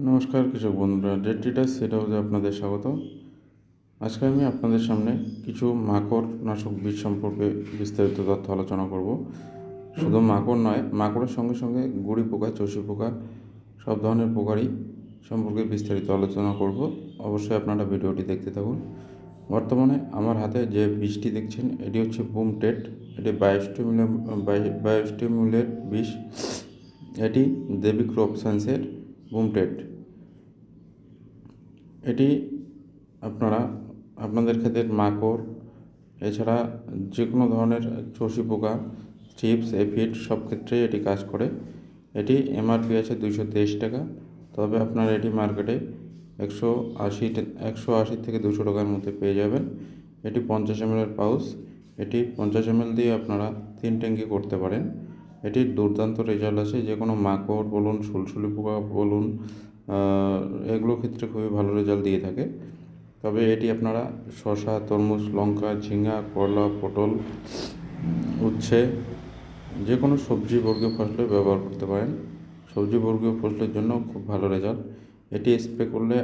নমস্কার কৃষক বন্ধুরা, ডেট ডিটাস সেটা হচ্ছে আপনাদের স্বাগত। আজকে আমি আপনাদের সামনে কিছু মাকড় নাশক বীজ সম্পর্কে বিস্তারিত তথ্য আলোচনা করব। শুধু মাকড় নয়, মাকড়ের সঙ্গে সঙ্গে গুড়ি পোকা, চষি পোকা, সব ধরনের পোকারই সম্পর্কে বিস্তারিত আলোচনা করব। অবশ্যই আপনারা ভিডিওটি দেখতে থাকুন। বর্তমানে আমার হাতে যে বীজটি দেখছেন এটি হচ্ছে বুমটেট। এটি বায়োস্টিমুলের বীজ। এটি দেবী ক্রপ সায়েন্সের বুমটেট। এটি আপনারা আপনাদের ক্ষেতের মাকড়, এছাড়া যে কোনো ধরনের চষি পোকা, চিপস, এফিড সব ক্ষেত্রেই এটি কাজ করে। এটি এমআরপি আছে 223 টাকা, তবে আপনারা এটি মার্কেটে 180 থেকে 200 টাকার মধ্যে পেয়ে যাবেন। এটি 50 ml পাউচ। এটি 50 ml দিয়ে আপনারা 3 ট্যাঙ্কি করতে পারেন। এটির দুর্দান্ত রেজাল্ট আছে। যে কোনো মাকড় বলুন, সুলসুলি পোকা বলুন, এগুলোর ক্ষেত্রে খুবই ভালো রেজাল্ট দিয়ে থাকে। তবে এটি আপনারা শসা, তরমুজ, লঙ্কা, ঝিঙ্গা, করলা, পটল, উচ্ছে, যে কোনো সবজি বর্গীয় ফসলে ব্যবহার করতে পারেন। সবজি বর্গীয় ফসলের জন্য খুব ভালো রেজাল্ট। এটি স্প্রে করলে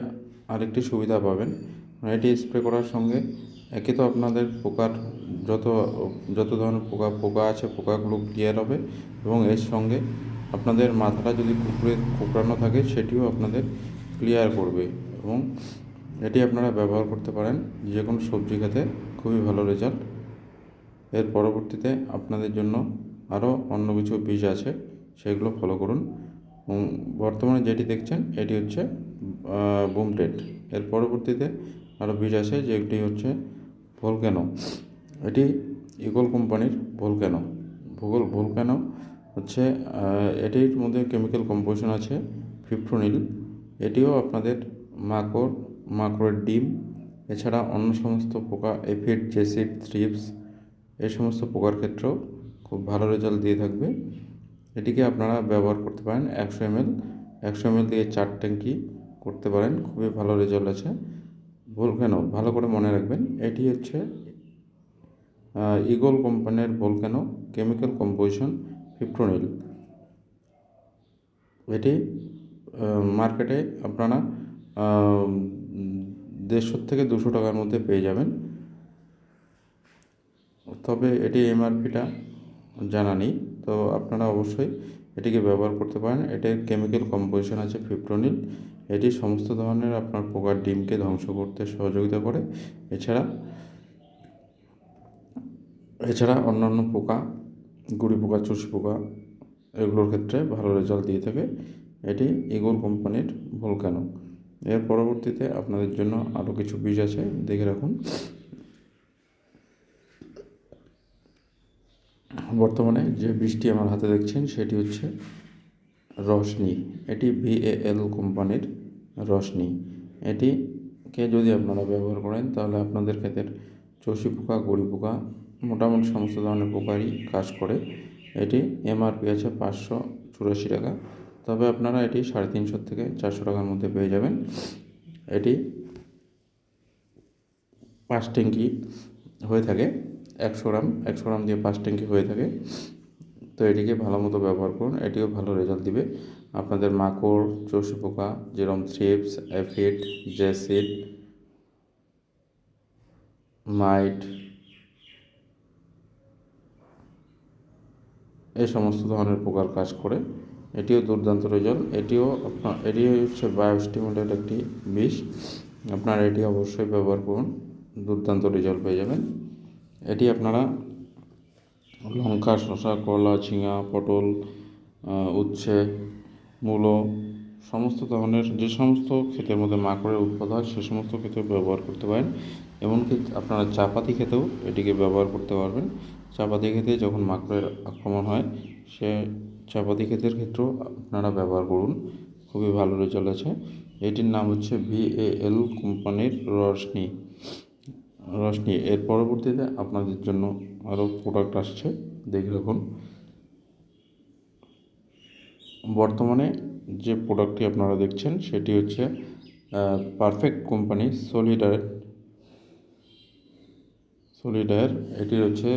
আরেকটি সুবিধা পাবেন। এটি স্প্রে করার সঙ্গে একে তো আপনাদের পোকার যত যত ধরনের পোকা আছে পোকাগুলো ক্লিয়ার হবে, এবং এর সঙ্গে আপনাদের মাথাটা যদি কুকড়ানো থাকে সেটিও আপনাদের ক্লিয়ার করবে। এবং এটি আপনারা ব্যবহার করতে পারেন যে কোনো সবজি খেতে, খুবই ভালো রেজাল্ট। এর পরবর্তীতে আপনাদের জন্য আরও অন্য কিছু বীজ আছে, সেগুলো ফলো করুন। বর্তমানে যেটি দেখছেন এটি হচ্ছে বুমটেট। এর পরবর্তীতে আরও বীজ আছে, যেটি হচ্ছে ভলক্যানো। এটি ইগল কোম্পানির ভলক্যানো। ভলক্যানো হচ্ছে এটির মধ্যে কেমিক্যাল কম্পোজিশন আছে ফিপ্রোনিল। এটিও আপনাদের মাকড়ের ডিম, এছাড়া অন্য সমস্ত পোকা, এফিড, জেসিড, থ্রিপস, এই সমস্ত পোকার ক্ষেত্রেও খুব ভালো রেজাল্ট দিয়ে থাকবে। এটিকে আপনারা ব্যবহার করতে পারেন 100 ml দিয়ে 4 ট্যাঙ্কি করতে পারেন, খুবই ভালো রেজাল্ট আছে। ভলক্যানো ভালো করে মনে রাখবেন, এটি হচ্ছে ইগল কোম্পানির ভলক্যানো, কেমিক্যাল কম্পোজিশন ফিপ্রোনিল। এটি মার্কেটে আপনারা 150 থেকে 200 টাকার মধ্যে পেয়ে যাবেন। তবে এটি এমআরপিটা জানা নেই, তো আপনারা অবশ্যই এটিকে ব্যবহার করতে পারেন। এটির কেমিক্যাল কম্পোজিশন আছে ফিপ্রোনিল। এটি সমস্ত ধরনের আপনার পোকার ডিমকে ধ্বংস করতে সহযোগিতা করে। এছাড়া অন্যান্য পোকা, গুড়ি পোকা, চুষি পোকা, এগুলোর ক্ষেত্রে ভালো রেজাল্ট দিয়ে থাকে এটি ইগল কোম্পানির ভলক্যানো। এর পরবর্তীতে আপনাদের জন্য আরও কিছু বীজ আছে, দেখে রাখুন। বর্তমানে যে বীজটি আমার হাতে দেখছেন সেটি হচ্ছে রশনি। এটি VAL কোম্পানির রশনি। এটিকে যদি আপনারা ব্যবহার করেন তাহলে আপনাদের ক্ষেতের চষি পোকা, গুড়ি পোকা, মোটামুটি সমস্ত ধরনের পোকারই কাজ করে। এটি এমআরপি আছে 584 টাকা, তবে আপনারা এটি 350 থেকে 400 টাকার মধ্যে পেয়ে যাবেন। এটি 5 ট্যাঙ্কি হয়ে থাকে, 100 গ্রাম দিয়ে 5 ট্যাঙ্কি হয়ে থাকে। তো এটিকে ভালো মতো ব্যবহার করুন, এটিও ভালো রেজাল্ট দিবে। আপনাদের মাকড়, চষি পোকা যেরকম থ্রিপস, অ্যাফিড, জেসিড, মাইট, এই সমস্ত ধরনের পোকার কাজ করে। এটিও দুর্দান্ত রেজাল্ট। এটি হচ্ছে বায়োস্টিমুলের একটি বীজ। আপনারা এটি অবশ্যই ব্যবহার করুন, দুর্দান্ত রেজাল্ট পেয়ে যাবেন। এটি আপনারা লঙ্কা, শসা, করলা, ঝিঙা, পটল, উচ্ছে, মূলো, সমস্ত ধরনের যে সমস্ত ক্ষেতের মধ্যে মাকড়ের উৎপাদ হয় সে সমস্ত ক্ষেত্রে ব্যবহার করতে পারেন। এমনকি আপনারা চা পাতি খেতেও এটিকে ব্যবহার করতে পারবেন। চা পাতি খেতে যখন মাকড়ের আক্রমণ হয়, সে চা পাতি ক্ষেতের ক্ষেত্রেও আপনারা ব্যবহার করুন, খুবই ভালো রেজাল্ট আছে। এটির নাম হচ্ছে VAL কোম্পানির রশনি। এর পরবর্তীতে আপনাদের জন্য আরও প্রোডাক্ট আসছে, দেখে রাখুন। বর্তমানে যে প্রোডাক্টটি আপনারা দেখছেন সেটি হচ্ছে পারফেক্ট কোম্পানি সলিডার। এটির হচ্ছে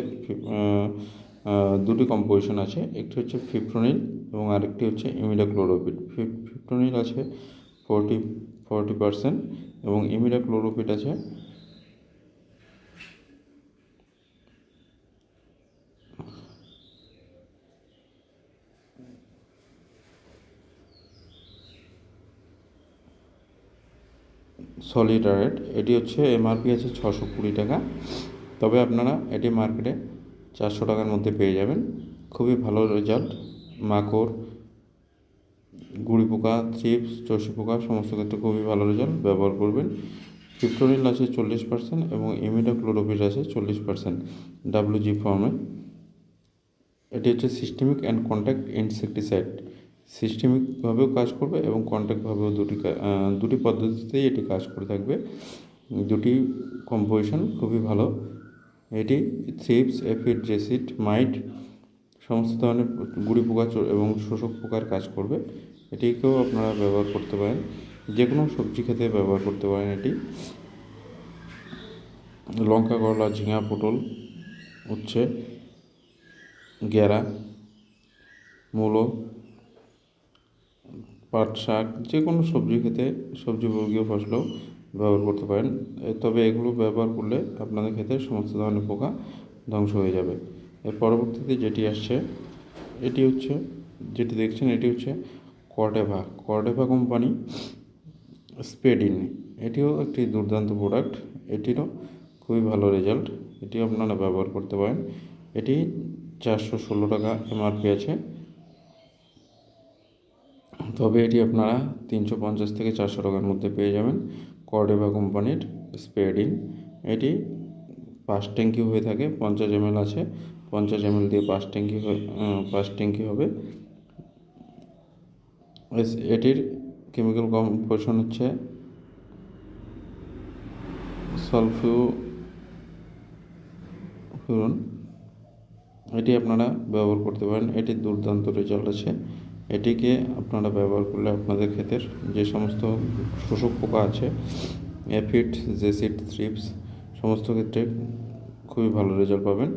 দুটি কম্পোজিশন আছে, একটি হচ্ছে ফিপ্রোনিল এবং আরেকটি হচ্ছে ইমিডাক্লোরোপিড। ফিপ্রোনিল আছে 40% এবং ইমিডাক্লোরোপিড আছে 100 এটি হচ্ছে এমআরপি আছে 620 টাকা, তবে আপনারা এটি মার্কেটে 400 টাকার মধ্যে পেয়ে যাবেন। খুবই ভালো রেজাল্ট, মাকড়, গুড়ি পোকা, চিপস, চষি পোকা সমস্ত ক্ষেত্রে খুবই ভালো রেজাল্ট, ব্যবহার করবেন। ফিপ্টোনিল আছে 40% এবং ইমিডাক্লোরোপিড আছে 40% WG ফর্মে। এটি হচ্ছে সিস্টেমিক অ্যান্ড কন্ট্যাক্ট ইনসেকটিসাইড, সিস্টেমিকভাবেও কাজ করবে এবং কন্ট্যাক্টভাবেও দুটি পদ্ধতিতেই এটি কাজ করে থাকবে। দুটি কম্পোজিশন খুবই ভালো। এটি থ্রিপস, এফিড, জেসিড, মাইট সমস্ত ধরনের গুড়ি পোকা এবং শোষক পোকার কাজ করবে। এটিকেও আপনারা ব্যবহার করতে পারেন, যে কোনো সবজি খেতে ব্যবহার করতে পারেন। এটি লঙ্কা, করলা, ঝিঙা, পটল, উচ্ছে, গ্যারা, মূলো, পাট শাক, যে কোনো সবজি খেতে, সবজিবর্গীয় ফসলও ব্যবহার করতে পারেন। তবে এগুলো ব্যবহার করলে আপনাদের ক্ষেতে সমস্ত ধরনের পোকা ধ্বংস হয়ে যাবে। এর পরবর্তীতে যেটি আসছে, এটি হচ্ছে, যেটি দেখছেন এটি হচ্ছে কর্ডেভা কোম্পানি স্পেডিন। এটিও একটি দুর্দান্ত প্রোডাক্ট, এটিরও খুবই ভালো রেজাল্ট, এটিও আপনারা ব্যবহার করতে পারেন। এটি 416 টাকা এমআরপি আছে, তবে এটি আপনারা 350 থেকে 400 টাকার মধ্যে পেয়ে যাবেন। কর্ডেভা কোম্পানির স্পেডিন, এটি 5 ট্যাঙ্কি হয়ে থাকে, 50 ml আছে, 50 ml দিয়ে 5 ট্যাঙ্কি হবে। এটির কেমিক্যাল কম্পোজিশন হচ্ছে সালফিউরন। এটি আপনারা ব্যবহার করতে পারেন, এটির দুর্দান্ত রেজাল্ট আছে। এটিকে আপনারা ব্যবহার করলে আপনাদের ক্ষেতের যে সমস্ত শোষক পোকা আছে, এফিড, জেসিড, থ্রিপস সমস্ত ক্ষেত্রে খুবই ভালো রেজাল্ট পাবেন।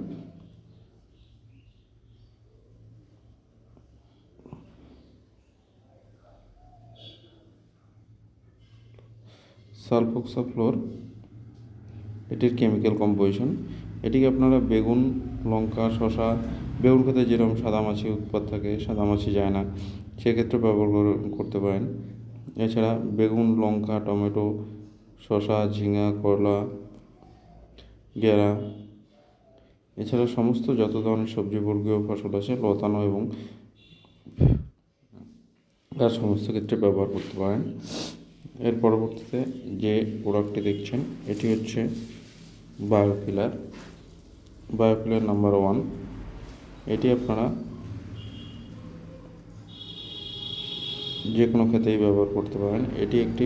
সালফোক্সাফ্লোর এটির কেমিক্যাল কম্পোজিশন। এটিকে আপনারা বেগুন, লঙ্কা, শশা, বেগুন খেতে যেরকম সাদামাছি উৎপাত থাকে, সাদামাছি যায় না, সেক্ষেত্রে ব্যবহার করতে পারেন। এছাড়া বেগুন, লঙ্কা, টমেটো, শশা, ঝিঙা, করলা, গেরা, এছাড়া সমস্ত যত ধরনের সবজিবর্গীয় ফসল আছে, লতানো এবং তার সমস্ত ক্ষেত্রে ব্যবহার করতে পারেন। এর পরবর্তীতে যে প্রোডাক্টটি দেখছেন এটি হচ্ছে বায়োকিলার নাম্বার 1। এটি আপনারা যে কোনো ক্ষেত্রেই ব্যবহার করতে পারেন। এটি একটি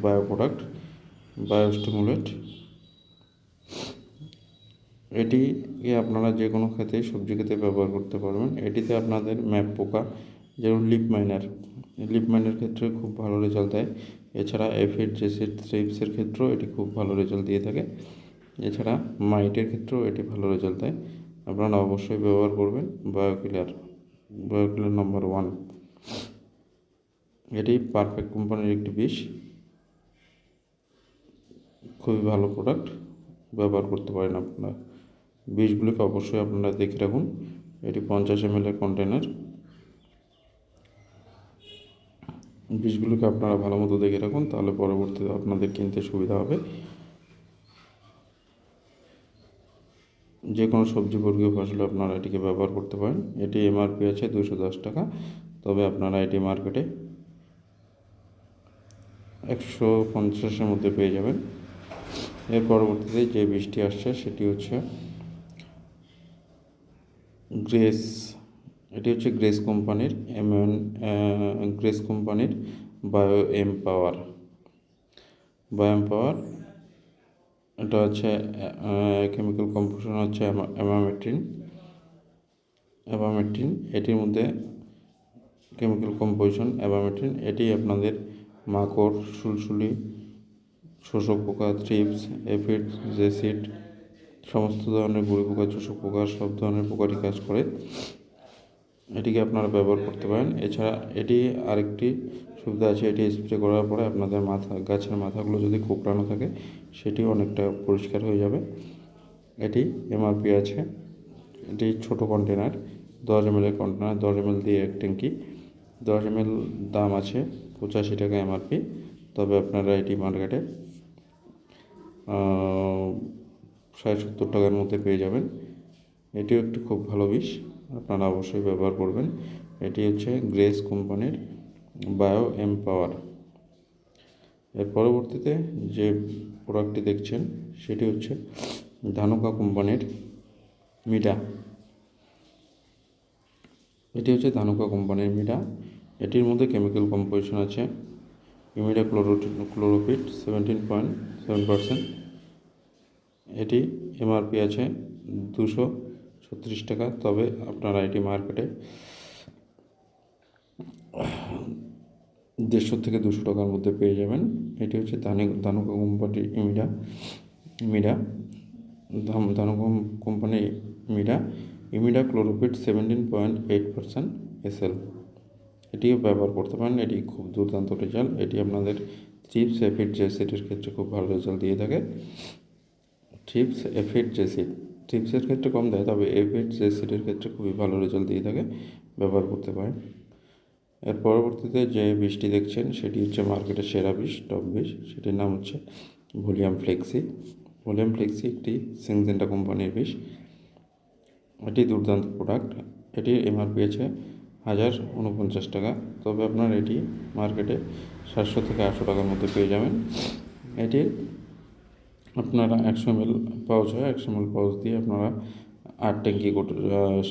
বায়ো প্রোডাক্ট, বায়োস্টিমুলেট। এটিকে আপনারা যে কোনো ক্ষেত্রেই সবজি খেতে ব্যবহার করতে পারবেন। এটিতে আপনাদের ম্যাপ পোকা, যেমন লিপ মাইনের ক্ষেত্রে খুব ভালো রেজাল্ট দেয়। এছাড়া এফিড, জেসিড, থ্রিপসের ক্ষেত্রেও এটি খুব ভালো রেজাল্ট দিয়ে থাকে। এছাড়া মাইটের ক্ষেত্রেও এটি ভালো রেজাল্ট দেয়। আপনারা অবশ্যই ব্যবহার করবেন বায়োকিলার নাম্বার 1। এটি পারফেক্ট কোম্পানির একটি বিষ, খুবই ভালো প্রোডাক্ট, ব্যবহার করতে পারেন আপনারা। বিষগুলিকে অবশ্যই আপনারা দেখে রাখুন। এটি 50 ml কন্টেনার। বিষগুলোকে আপনারা ভালো মতো দেখে রাখুন, তাহলে পরবর্তীতে আপনাদের কিনতে সুবিধা হবে। যে কোনো সবজিবর্গীয় ফসলে আপনারা এটিকে ব্যবহার করতে পারেন। এটি এমআরপি আছে 210 টাকা, তবে আপনারা এটি মার্কেটে 150-এর মধ্যে পেয়ে যাবেন। এর পরবর্তীতে যে বীজটি আসছে সেটি হচ্ছে গ্রেস। এটি হচ্ছে গ্রেস কোম্পানির বায়ো এম্পাওয়ার। এটা হচ্ছে কেমিক্যাল কম্পোজিশন হচ্ছে অ্যাবামেট্রিন। এটির মধ্যে কেমিক্যাল কম্পোজিশন অ্যাবামেট্রিন। এটি আপনাদের মাকড়, সুলসুলি, শোষক পোকা, থ্রিপস, এফিড, জেসিড সমস্ত ধরনের গুঁড়ি পোকা, চোষক পোকা সব ধরনের পোকারই কাজ করে। এটিকে আপনারা ব্যবহার করতে পারেন। এছাড়া এটি আরেকটি সুবিধা আছে। এটি স্প্রে করার পরে আপনাদের গাছের মাথাগুলো যদি কোঁকড়ানো থাকে সেটিও অনেকটা পরিষ্কার হয়ে যাবে। এটি এমআরপি আছে, এটি ছোটো কন্টেনার, 10 ml কন্টেনার, 10 ml দিয়ে 1 ট্যাঙ্কি, 10 ml দাম আছে 85 টাকা এমআরপি। তবে আপনারা এটি মার্কেটে 60-70 টাকার মধ্যে পেয়ে যাবেন। এটিও একটি খুব ভালো বিষ, আপনারা অবশ্যই ব্যবহার করবেন। এটি হচ্ছে গ্রেস কোম্পানির বায়ো এমপাওয়ার। এর পরবর্তীতে যে প্রোডাক্টটি দেখছেন সেটি হচ্ছে ধানুকা কোম্পানির মিডা। এটি হচ্ছে ধানুকা কোম্পানির মিডা। এটির মধ্যে কেমিক্যাল কম্পোজিশন আছে ইমিডা ক্লোরোপিড 17.7%। এটি এমআরপি আছে 236 টাকা। তবে আপনারা এটি মার্কেটে 150 থেকে 200 টাকার মধ্যে পেয়ে যাবেন। এটি হচ্ছে ধানুকা কোম্পানির মিডা ধানুকা কোম্পানির ইমিডা ক্লোরোপিড 17.8% SL। এটিও ব্যবহার করতে পারেন। এটি খুব দুর্দান্ত রেজাল্ট। এটি আপনাদের থ্রিপস, এফিড, জেসিডের ক্ষেত্রে খুব ভালো রেজাল্ট দিয়ে থাকে। থ্রিপস, এফিড, জেসিড, থ্রিপসের ক্ষেত্রে কম দেয়, তবে এফিড, জেসিডের ক্ষেত্রে খুবই ভালো রেজাল্ট দিয়ে থাকে, ব্যবহার করতে পারেন। এর পরবর্তীতে যে বিষটি দেখছেন সেটি হচ্ছে মার্কেটের সেরা বিষ, টপ বিষ। সেটির নাম হচ্ছে ভলিউম ফ্লেক্সি। ভলিউম ফ্লেক্সি একটি সিনজেন্টা কোম্পানির বিষ। এটি দুর্দান্ত প্রোডাক্ট। এটির এমআরপি আছে 1049 টাকা। তবে আপনার এটি মার্কেটে 700 থেকে 800 টাকার মধ্যে পেয়ে যাবেন। এটির আপনারা 100 ml পাউচ হয়, 100 ml পাউচ দিয়ে আপনারা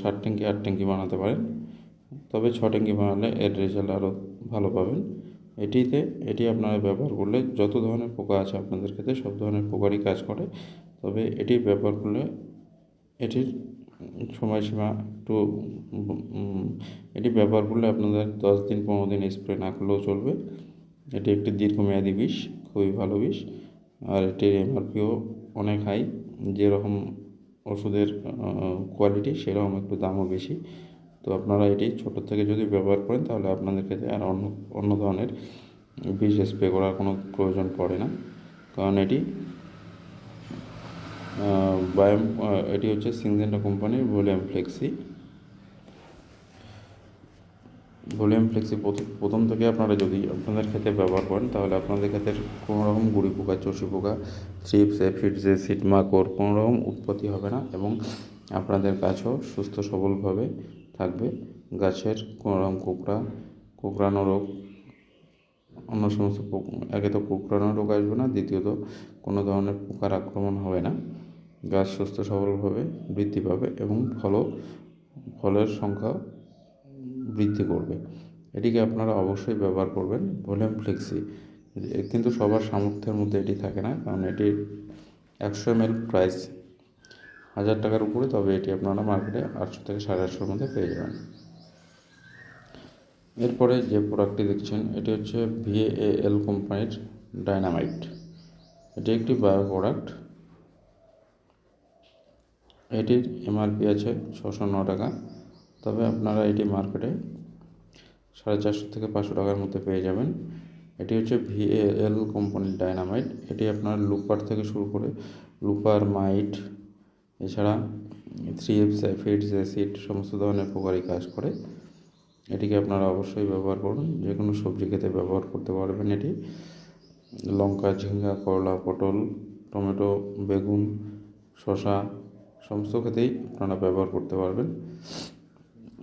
7 ট্যাঙ্কি 8 ট্যাঙ্কি বানাতে পারেন। তবে 6 ট্যাঙ্কি বানালে এর রেজাল্ট আরও ভালো পাবেন। এটি আপনারা ব্যবহার করলে যত ধরনের পোকা আছে আপনাদের ক্ষেত্রে সব ধরনের পোকারই কাজ করে। তবে এটি ব্যবহার করলে এটির সময়সীমা একটু এটি ব্যবহার করলে আপনাদের 10 দিন 15 দিন স্প্রে না করলেও চলবে। এটি একটি দীর্ঘমেয়াদী বিষ, খুবই ভালো বিষ। আর এটির এমআরপিও অনেক হাই। যেরকম ওষুধের কোয়ালিটি সেরকম একটু দামও বেশি। তো আপনারা এটি ছোটো থেকে যদি ব্যবহার করেন তাহলে আপনাদের ক্ষেত্রে আর অন্য ধরনের বিষ স্প্রে করার কোনো প্রয়োজন পড়ে না, কারণ এটি হচ্ছে সিনজেন্টা কোম্পানির ভলিউম ফ্লেক্সি। প্রথম থেকে আপনারা যদি আপনাদের ক্ষেতে ব্যবহার করেন তাহলে আপনাদের ক্ষেতের কোনো রকম গুঁড়ি পোকা, চষি পোকা, থ্রিপস, এফিড, জেসিড, মাকড় কোনো রকম উৎপত্তি হবে না এবং আপনাদের গাছও সুস্থ সবলভাবে থাকবে। গাছের কোনো রকম কোঁকড়ানো রোগ, অন্য সমস্ত একে তো কোঁকড়ানো রোগ আসবে না, দ্বিতীয়ত কোনো ধরনের পোকার আক্রমণ হবে না। গাছ সুস্থ সবলভাবে বৃদ্ধি পাবে এবং ফলের সংখ্যা বৃদ্ধি করবে। এটিকে আপনারা অবশ্যই ব্যবহার করবেন, ভলিউম ফ্লেক্সি। কিন্তু সবার সামর্থ্যের মধ্যে এটি থাকে না, কারণ এটির 100 ml প্রাইস 1000 টাকার উপরে। তবে এটি আপনারা মার্কেটে 800 থেকে 850-র মধ্যে পেয়ে যাবেন। এরপরে যে প্রোডাক্টটি দেখছেন এটি হচ্ছে VAL কোম্পানির ডাইনামাইট। এটি একটি বায়ো প্রোডাক্ট। এটির এমআরপি আছে 609 টাকা। তবে আপনারা এটি মার্কেটে 450 থেকে 500 টাকার মধ্যে পেয়ে যাবেন। এটি হচ্ছে VAL কোম্পানির ডাইনামাইট। এটি আপনার লুপার থেকে শুরু করে লুপার, মাইট, এছাড়া থ্রিপস, এফিড, জেসিড সমস্ত ধরনের পোকারই কাজ করে। এটিকে আপনারা অবশ্যই ব্যবহার করুন। যে কোনো সবজি খেতে ব্যবহার করতে পারবেন। এটি লঙ্কা, ঝিঙ্গা, করলা, পটল, টমেটো, বেগুন, শসা সমস্ত ক্ষেতেই আপনারা ব্যবহার করতে পারবেন।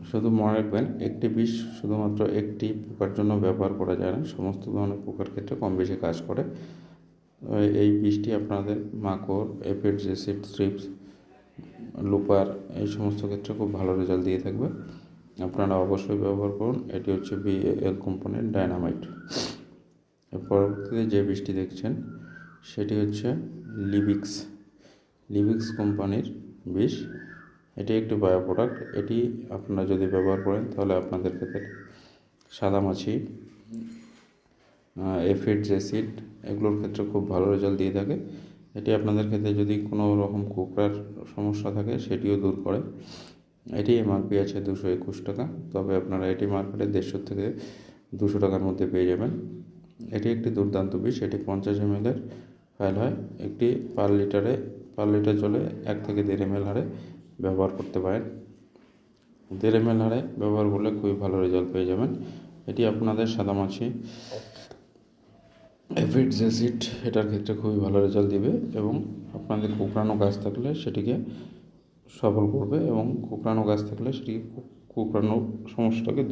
শুধু মনে রাখবেন, একটি বিষ শুধুমাত্র একটি পোকার জন্য ব্যবহার করা যায় না, সমস্ত ধরনের পোকার ক্ষেত্রে কম বেশি কাজ করে। এই বিষটি আপনাদের মাকড়, এফিড, জেসিড, থ্রিপস, লুপার এই সমস্ত ক্ষেত্রে খুব ভালো রেজাল্ট দিয়ে থাকবে। আপনারা অবশ্যই ব্যবহার করুন। এটি হচ্ছে VAL কোম্পানির ডাইনামাইট। এর পরবর্তীতে যে বিষটি দেখছেন সেটি হচ্ছে লিবিক্স কোম্পানির বিষ। এটি একটি বায়ো প্রোডাক্ট। এটি আপনারা যদি ব্যবহার করেন তাহলে আপনাদের ক্ষেত্রে সাদামাছি, এফিড, জেসিড এগুলোর ক্ষেত্রে খুব ভালো রেজাল্ট দিয়ে থাকে। এটি আপনাদের ক্ষেত্রে যদি কোনো রকম কোঁকড়ার সমস্যা থাকে সেটিও দূর করে। এটি এমআরপি আছে 221 টাকা। তবে আপনারা এটি মার্কেটে 150 থেকে 200 টাকার মধ্যে পেয়ে যাবেন। এটি একটি দুর্দান্ত বিষ। এটি 50 ml ফাইল হয়। একটি পার লিটার জলে 1 থেকে 1.5 ml হারে ব্যবহার করতে পারেন। 1.5 ml হারে ব্যবহার করলে খুবই ভালো রেজাল্ট পেয়ে যাবেন। এটি আপনাদের সাদামাছি অ্যাফিড অ্যাসিড এটার ক্ষেত্রে খুবই ভালো রেজাল্ট দিবে এবং আপনাদের কুকড়ানো গাছ থাকলে সেটিকে সফল করবে এবং কুকড়ানো গাছ থাকলে সেটিকে কুকড়ানো সমস্যাটাকে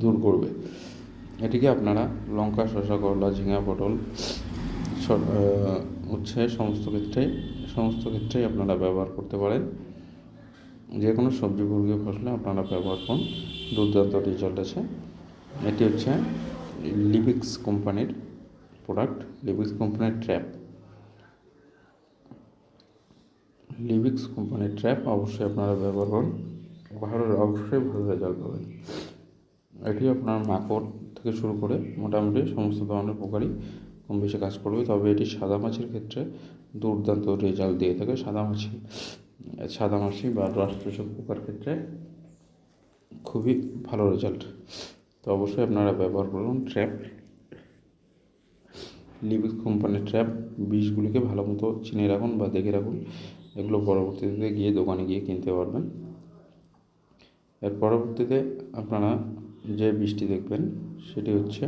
দূর করবে। এটিকে আপনারা লঙ্কা, শসা, করলা, ঝিঙা, পটল, উচ্ছে সমস্ত ক্ষেত্রেই আপনারা ব্যবহার করতে পারেন। যে কোনো সবজি বর্গীয় ফসলে আপনারা ব্যবহার করুন, দুর্দান্ত রেজাল্ট আছে। এটি হচ্ছে লিবিক্স কোম্পানির প্রোডাক্ট, লিবিক্স কোম্পানির ট্র্যাপ অবশ্যই আপনারা ব্যবহার করুন, অবশ্যই ভালো রেজাল্ট পাবেন। এটি আপনার মাকড় থেকে শুরু করে মোটামুটি সমস্ত ধরনের পোকারই কম বেশি কাজ করবে। তবে এটি সাদামাছির ক্ষেত্রে দুর্দান্ত রেজাল্ট দিয়ে থাকে। সাদামাছি বা রস শোষক পোকার ক্ষেত্রে খুবই ভালো রেজাল্ট। তো অবশ্যই আপনারা ব্যবহার করুন লিবিক্স কোম্পানির ট্র্যাপ। বীজগুলিকে ভালো মতো চিনে রাখুন বা দেখে রাখুন, এগুলো পরবর্তীতে দোকানে গিয়ে কিনতে পারবেন। এর পরবর্তীতে আপনারা যে বীজটি দেখবেন সেটি হচ্ছে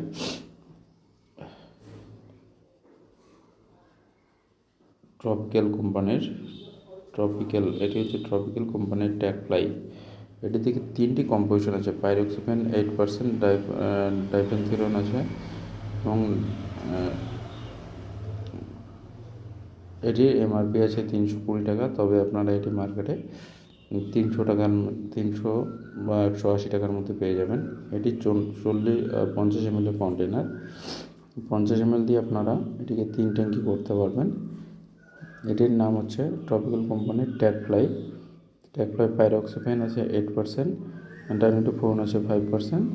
এটি হচ্ছে ট্রপিক্যাল কোম্পানির ট্যাগফ্লাই। এটি থেকে 3টি কম্পোজিশন আছে। পাইরোক্সিফেন 8%, ডাইফেনথিরন আছে এবং এটির MRP আছে 320 টাকা। তবে আপনারা এটি মার্কেটে 300 বা 180 টাকার মধ্যে পেয়ে যাবেন। এটি 50 ml কন্টেনার। 50 ml দিয়ে আপনারা এটিকে 3 ট্যাঙ্কি করতে পারবেন। এটির নাম হচ্ছে ট্রপিক্যাল কোম্পানির ট্যাগফ্লাই। পাইরোক্সিফেন আছে 8%, ডাইমেথোফোরন আছে 5%,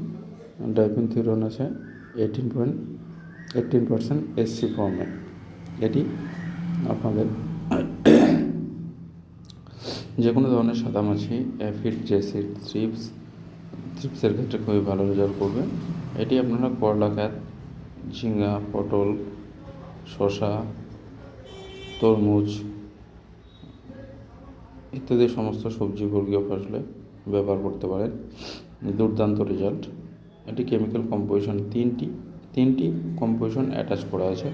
ডাইফেনথিরন আছে 18% SC ফর্মে। এটি আপনাদের যে কোনো ধরনের সাদামাছি, অ্যাফিড, জেসিড, থ্রিপসের ক্ষেত্রে খুবই ভালো রেজাল্ট করবে। এটি আপনারা করলা গাছ, ঝিঙ্গা, পটল, শসা, তরমুজ ইত্যাদি সমস্ত সবজি বর্গীয় ফসলে ব্যবহার করতে পারেন। দুর্দান্ত রেজাল্ট। এটি কেমিক্যাল কম্পোজিশন তিনটি কম্পোজিশন অ্যাটাচ করা আছে।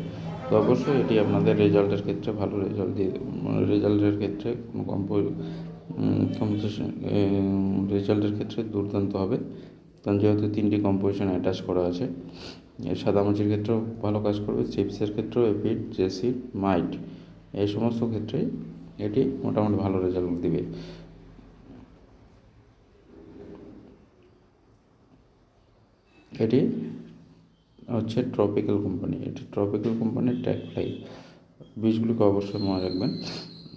তো অবশ্যই এটি আপনাদের রেজাল্টের ক্ষেত্রে ভালো রেজাল্টের ক্ষেত্রে রেজাল্টের ক্ষেত্রে দুর্দান্ত হবে, কারণ যেহেতু 3টি কম্পোজিশন অ্যাটাচ করা আছে। সাদামাছির ক্ষেত্রেও ভালো কাজ করবে, চিপসের ক্ষেত্রেও এপিড, জেসিড, মাইট এই সমস্ত ক্ষেত্রেই এটি মোটামুটি ভালো রেজাল্ট দিবে। এটি হচ্ছে ট্রপিক্যাল কোম্পানির ট্যাগফ্লাই। বীজগুলিকে অবশ্যই মনে রাখবেন।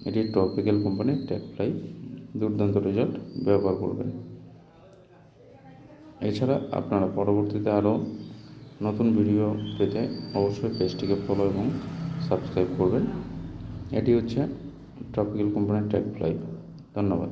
এটি ট্রপিক্যাল কোম্পানির ট্যাগফ্লাই, দুর্দান্ত রেজাল্ট, ব্যবহার করবেন। এছাড়া আপনারা পরবর্তীতে আরও নতুন ভিডিও পেতে অবশ্যই পেজটিকে ফলো এবং সাবস্ক্রাইব করবেন। এটি হচ্ছে ট্রপিক্যাল কোম্পানির ট্যাগফ্লাই। ধন্যবাদ।